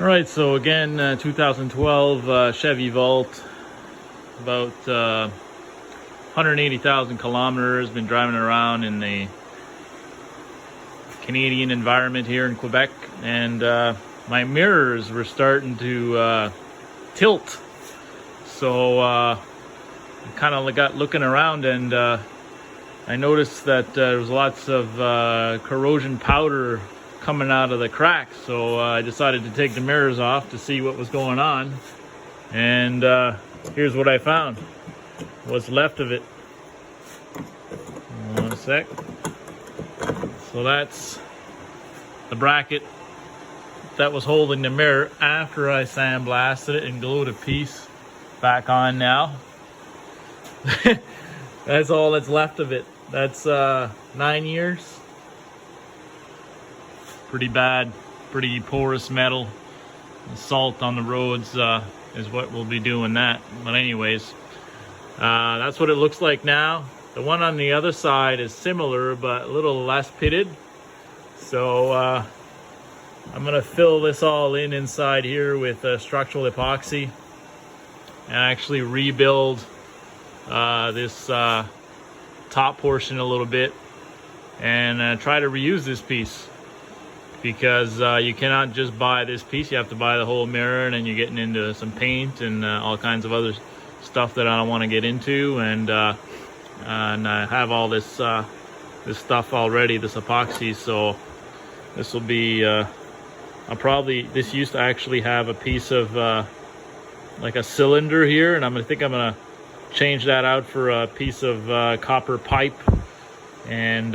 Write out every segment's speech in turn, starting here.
All right, so again, 2012 Chevy Volt, about 180,000 kilometers. Been driving around in the Canadian environment here in Quebec, and my mirrors were starting to tilt. So I kind of got looking around, and I noticed that there was lots of corrosion powder coming out of the cracks. So I decided to take the mirrors off to see what was going on, and here's what I found. What's left of it. One sec. So that's the bracket that was holding the mirror after I sandblasted it and glued a piece back on now. That's all that's left of it. That's 9 years. Pretty bad, pretty porous metal. The salt on the roads is what we'll be doing that. But anyways, that's what it looks like now. The one on the other side is similar, but a little less pitted. So I'm gonna fill this all in inside here with structural epoxy and actually rebuild this top portion a little bit and try to reuse this piece, because you cannot just buy this piece. You have to buy the whole mirror, and then you're getting into some paint and all kinds of other stuff that I don't want to get into, and I have all this this stuff already, this epoxy. So this will be this used to actually have a piece of like a cylinder here, and I think I'm gonna change that out for a piece of copper pipe, and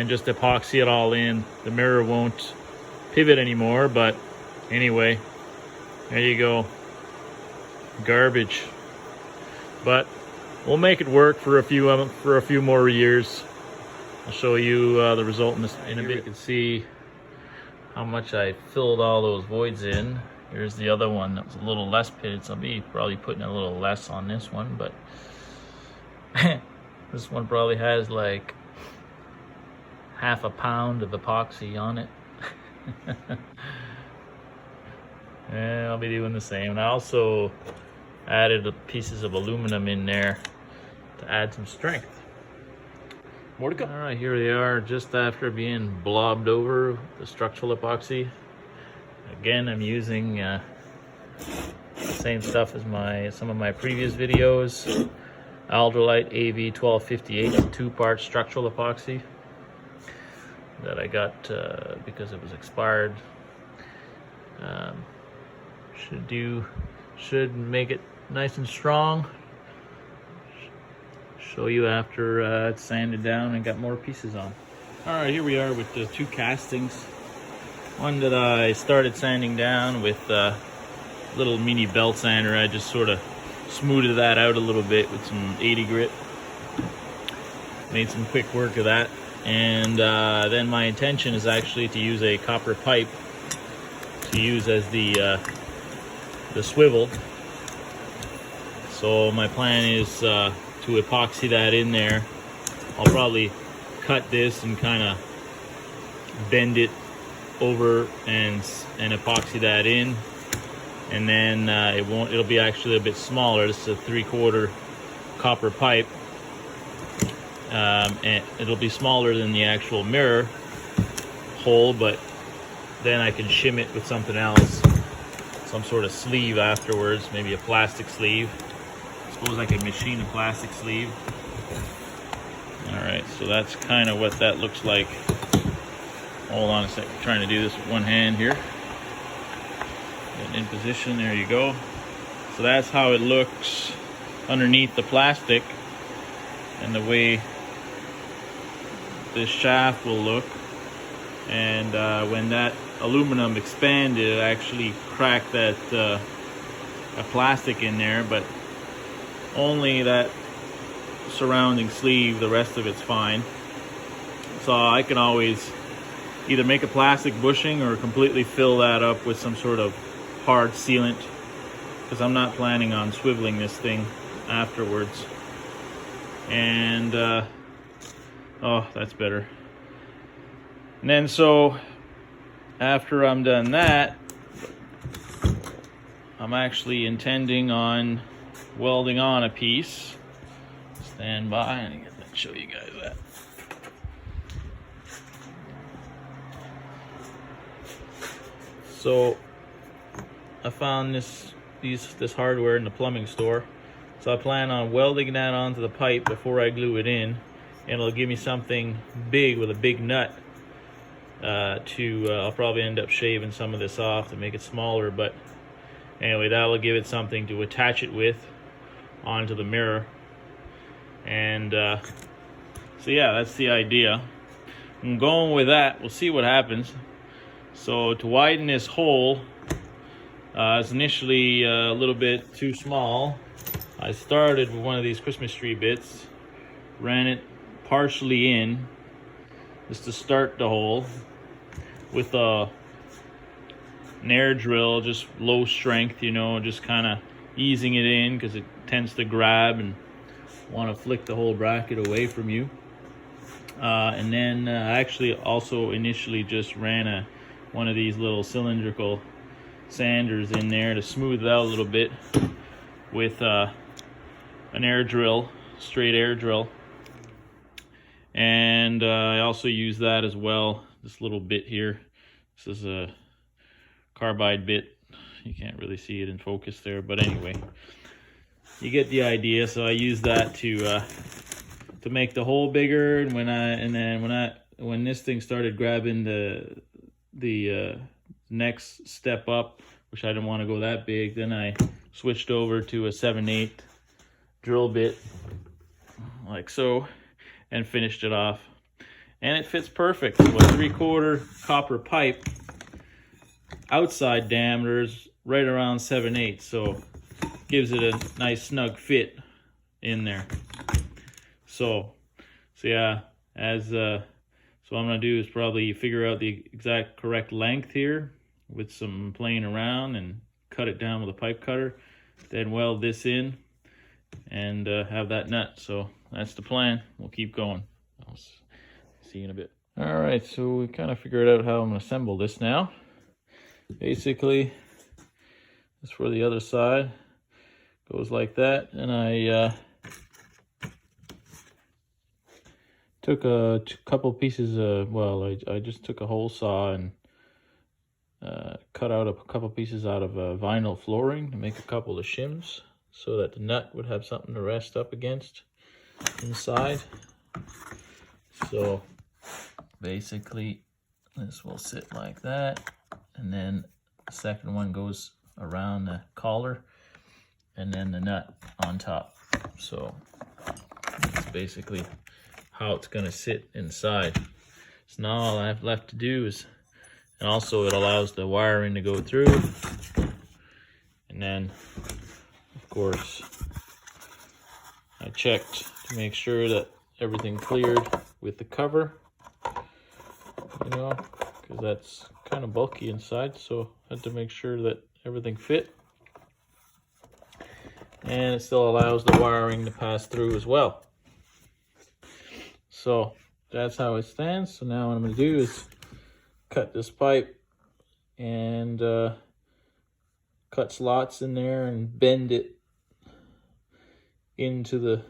just epoxy it all in. The mirror won't pivot anymore, but anyway, there you go. Garbage, but we'll make it work for a few more years. I'll show you the result in a bit. You can see how much I filled all those voids in. Here's the other one that was a little less pitted, so I'll be probably putting a little less on this one, but this one probably has like half a pound of epoxy on it. And I'll be doing the same. And I also added pieces of aluminum in there to add some strength. More to go. All right, here they are just after being blobbed over the structural epoxy. Again, I'm using the same stuff as some of my previous videos. Aldralite AV 1258, 2-part structural epoxy that I got because it was expired. Should make it nice and strong. Show you after it's sanded down and got more pieces on. All right, here we are with the 2 castings. One that I started sanding down with a little mini belt sander. I just sort of smoothed that out a little bit with some 80 grit. Made some quick work of that. And then my intention is actually to use a copper pipe to use as the swivel. So my plan is to epoxy that in there. I'll probably cut this and kind of bend it over and epoxy that in, and then it'll be actually a bit smaller. This is a 3/4 copper pipe, and it'll be smaller than the actual mirror hole, but then I can shim it with something else, some sort of sleeve afterwards, maybe a plastic sleeve. I suppose I could machine a plastic sleeve. All right, so that's kind of what that looks like. Hold on a second, I'm trying to do this with one hand here. Getting in position, there you go. So that's how it looks underneath the plastic, and the way this shaft will look. And when that aluminum expanded, it actually cracked that a plastic in there, but only that surrounding sleeve. The rest of it's fine. So I can always either make a plastic bushing or completely fill that up with some sort of hard sealant, because I'm not planning on swiveling this thing afterwards. And oh, that's better. And then so after I'm done that, I'm actually intending on welding on a piece. Stand by and I'll show you guys that. So I found this hardware in the plumbing store. So I plan on welding that onto the pipe before I glue it in, and it'll give me something big with a big nut. I'll probably end up shaving some of this off to make it smaller, but anyway, that'll give it something to attach it with onto the mirror. And so yeah, that's the idea. I'm going with that. We'll see what happens. So to widen this hole, it's initially a little bit too small. I started with one of these Christmas tree bits, ran it partially in just to start the hole with an air drill, just low strength, you know, just kind of easing it in because it tends to grab and want to flick the whole bracket away from you. And then I actually also initially just ran one of these little cylindrical sanders in there to smooth it out a little bit with an air drill, straight air drill. And I also use that as well, this little bit here. This is a carbide bit. You can't really see it in focus there, but anyway, you get the idea. So I use that to make the hole bigger. And when this thing started grabbing the next step up, which I didn't want to go that big, then I switched over to a 7/8 drill bit like so and finished it off, and it fits perfect. So a 3/4 copper pipe, outside diameter is right around 7/8, so gives it a nice snug fit in there. So yeah, so what I'm gonna do is probably figure out the exact correct length here with some playing around and cut it down with a pipe cutter, then weld this in and have that nut. So that's the plan. We'll keep going. I'll see you in a bit. All right, so we kind of figured out how I'm gonna assemble this now. Basically, this for the other side goes like that, and I took a couple pieces of, I just took a hole saw and cut out a couple pieces out of vinyl flooring to make a couple of shims so that the nut would have something to rest up against inside. So basically this will sit like that, and then the second one goes around the collar and then the nut on top. So that's basically how it's going to sit inside. So now all I have left to do is, and also it allows the wiring to go through, and then of course I checked to make sure that everything cleared with the cover, you know, because that's kind of bulky inside, so I had to make sure that everything fit, and it still allows the wiring to pass through as well. So that's how it stands. So now what I'm going to do is cut this pipe and cut slots in there and bend it into the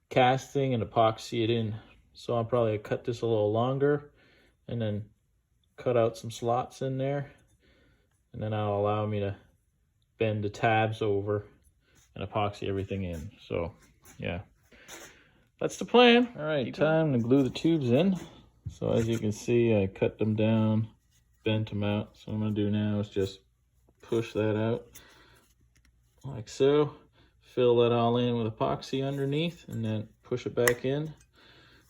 casting and epoxy it in. So I'll probably cut this a little longer and then cut out some slots in there, and then that'll allow me to bend the tabs over and epoxy everything in. So yeah, that's the plan. All right, time to glue the tubes in. So as you can see, I cut them down, bent them out. So what I'm gonna do now is just push that out like so, fill that all in with epoxy underneath, and then push it back in.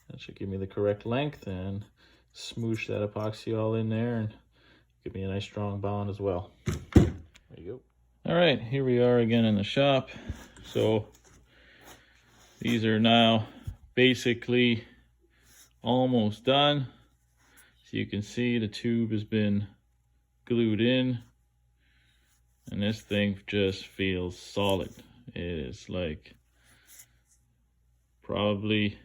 That should give me the correct length, and smoosh that epoxy all in there and give me a nice strong bond as well. There you go. All right, here we are again in the shop. So these are now basically almost done. So you can see the tube has been glued in, and this thing just feels solid. It is like probably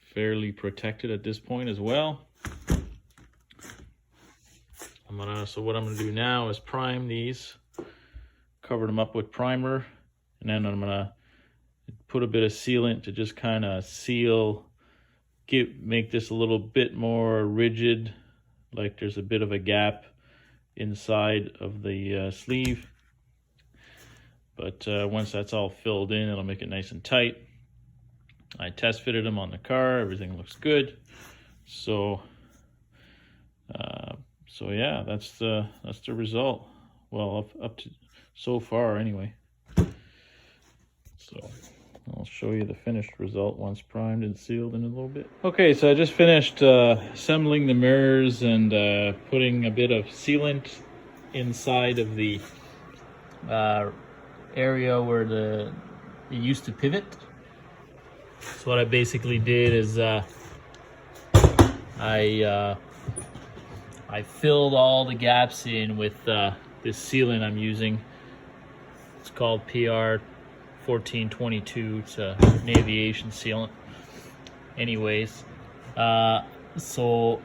fairly protected at this point as well. So what I'm gonna do now is prime these, cover them up with primer, and then I'm gonna put a bit of sealant to just kind of seal, make this a little bit more rigid, like there's a bit of a gap inside of the sleeve. But once that's all filled in, it'll make it nice and tight. I test fitted them on the car, everything looks good. So yeah, that's the result. Well, up to so far anyway. So I'll show you the finished result once primed and sealed in a little bit. Okay, so I just finished assembling the mirrors and putting a bit of sealant inside of the area where it used to pivot. So what I basically did is I filled all the gaps in with this sealant I'm using. It's called PR 1422. It's an aviation sealant. Anyways, so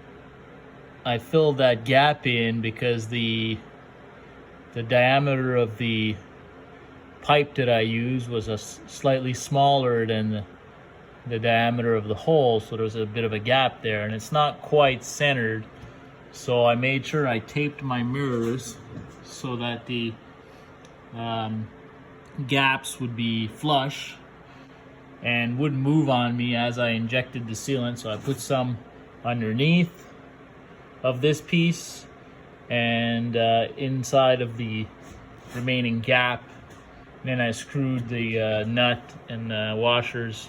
I filled that gap in because the diameter of the pipe that I used was slightly smaller than the diameter of the hole, so there's a bit of a gap there, and it's not quite centered. So I made sure I taped my mirrors so that the gaps would be flush and wouldn't move on me as I injected the sealant. So I put some underneath of this piece and inside of the remaining gap. And then I screwed the nut and washers,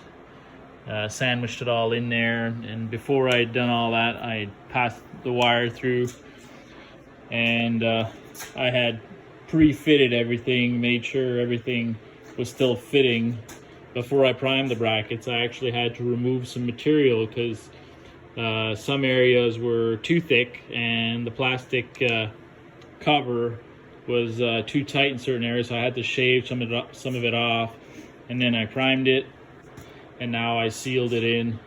sandwiched it all in there. And before I had done all that, I passed the wire through, and I had pre-fitted everything, made sure everything was still fitting. Before I primed the brackets, I actually had to remove some material because some areas were too thick and the plastic cover was too tight in certain areas, so I had to shave some of it off, and then I primed it, and now I sealed it in.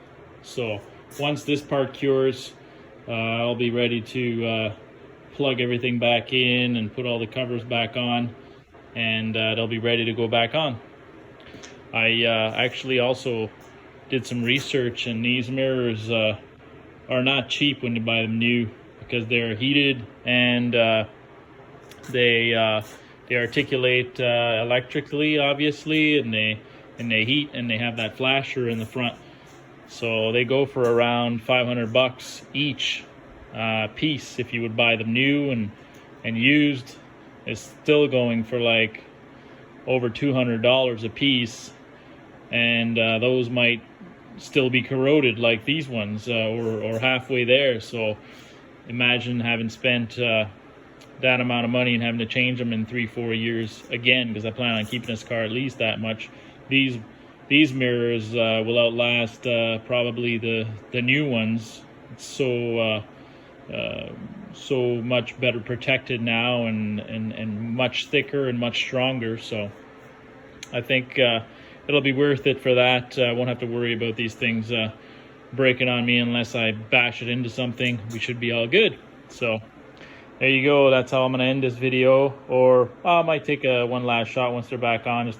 So once this part cures, I'll be ready to plug everything back in and put all the covers back on, and they'll be ready to go back on. I actually also did some research, and these mirrors are not cheap when you buy them new, because they're heated and they articulate electrically, obviously, and they heat, and they have that flasher in the front. So they go for around $500 each piece. If you would buy them new and used, it's still going for like over $200 a piece, and those might still be corroded like these ones, or halfway there. So imagine having spent that amount of money and having to change them in 3-4 years again, because I plan on keeping this car at least that much. These mirrors will outlast probably the new ones. It's so much better protected now, and much thicker and much stronger. So I think it'll be worth it for that. I won't have to worry about these things breaking on me unless I bash it into something. We should be all good. So there you go. That's how I'm going to end this video. Or I might take one last shot once they're back on.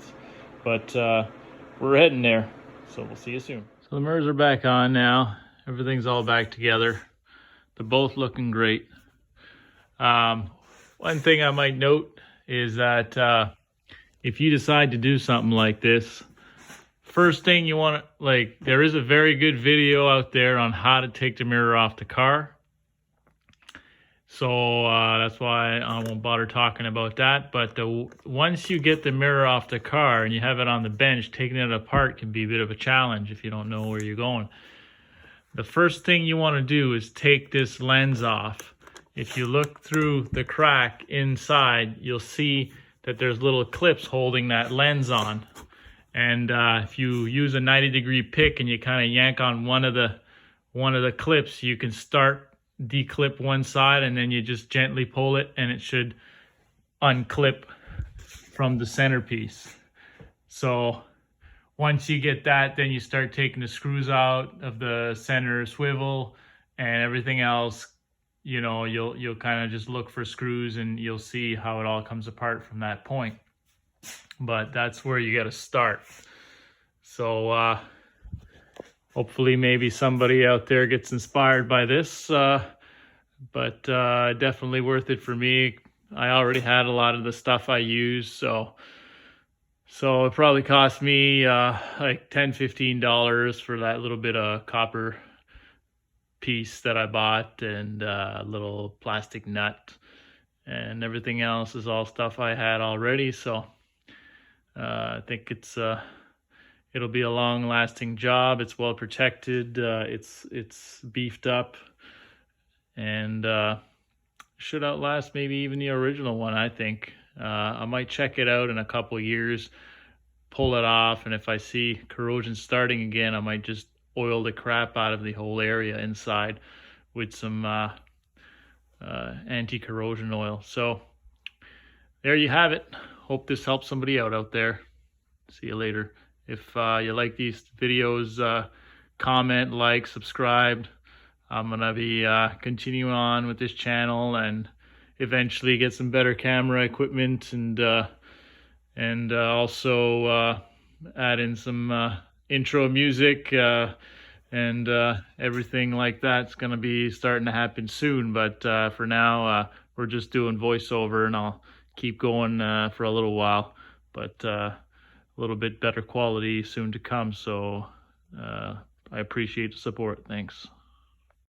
But we're heading there. So we'll see you soon. So the mirrors are back on now. Everything's all back together. They're both looking great. One thing I might note is that if you decide to do something like this, first thing you want to, there is a very good video out there on how to take the mirror off the car. So that's why I won't bother talking about that. But once you get the mirror off the car and you have it on the bench, taking it apart can be a bit of a challenge if you don't know where you're going. The first thing you want to do is take this lens off. If you look through the crack inside, you'll see that there's little clips holding that lens on. And if you use a 90-degree pick and you kind of yank on one of the clips, you can start declip one side, and then you just gently pull it and it should unclip from the centerpiece. So once you get that, then you start taking the screws out of the center swivel and everything else. you know, you'll kind of just look for screws and you'll see how it all comes apart from that point. But that's where you got to start. So hopefully maybe somebody out there gets inspired by this, but definitely worth it for me. I already had a lot of the stuff I use, so it probably cost me like $10-15 for that little bit of copper piece that I bought, and a little plastic nut, and everything else is all stuff I had already. So I think it'll be a long-lasting job. It's well protected. It's beefed up, and should outlast maybe even the original one. I think I might check it out in a couple years, pull it off, and if I see corrosion starting again, I might just oil the crap out of the whole area inside with some anti-corrosion oil. So there you have it. Hope this helps somebody out there. See you later. If you like these videos, comment, like, subscribe. I'm gonna be continuing on with this channel and eventually get some better camera equipment, and also add in some intro music, and everything like that's gonna be starting to happen soon. But for now, we're just doing voiceover, and I'll keep going for a little while, but a little bit better quality soon to come. So I appreciate the support. Thanks.